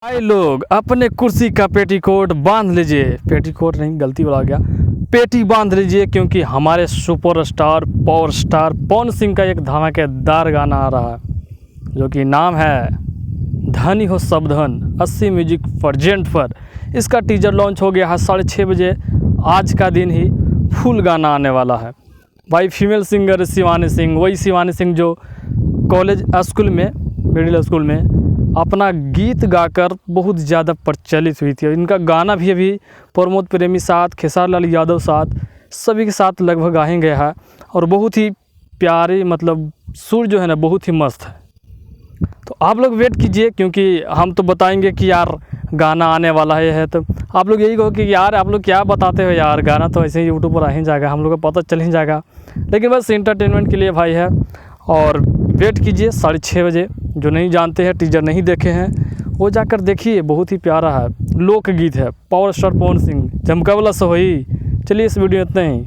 भाई लोग अपने कुर्सी का पेटीकोट बांध लीजिए। पेटीकोट नहीं, गलती बोला गया, पेटी बांध लीजिए, क्योंकि हमारे superstar power star Pawan Singh का एक धमाकेदार गाना आ रहा है जो कि नाम है धनी हो सब धन 80 म्यूजिक परजेंट पर। इसका टीजर लॉन्च हो गया है 6:30 बजे। आज का दिन ही फुल गाना आने वाला है। भाई फीमेल सिंगर शिवानी सिंह, वही शिवानी सिंह जो कॉलेज स्कूल में, मिडिल स्कूल में अपना गीत गाकर बहुत ज़्यादा प्रचलित हुई थी। इनका गाना भी अभी प्रमोद प्रेमी साथ, खेसारी लाल यादव साथ, सभी के साथ लगभग गाए गया है और बहुत ही प्यारे, मतलब सुर जो है ना बहुत ही मस्त है। तो आप लोग वेट कीजिए, क्योंकि हम तो बताएंगे कि यार गाना आने वाला है तो आप लोग यही कहो कि यार आप लोग क्या बताते हो यार, गाना तो ऐसे ही यूट्यूब पर आ ही जाएगा, हम लोग को पता चल ही जाएगा। लेकिन बस इंटरटेनमेंट के लिए भाई है, और वेट कीजिए 6:30 बजे। जो नहीं जानते हैं, टीजर नहीं देखे हैं, वो जाकर देखिए, बहुत ही प्यारा है, लोकगीत है, पावर स्टार पवन सिंह, चमकौला सोहई। चलिए इस वीडियो में इतना ही।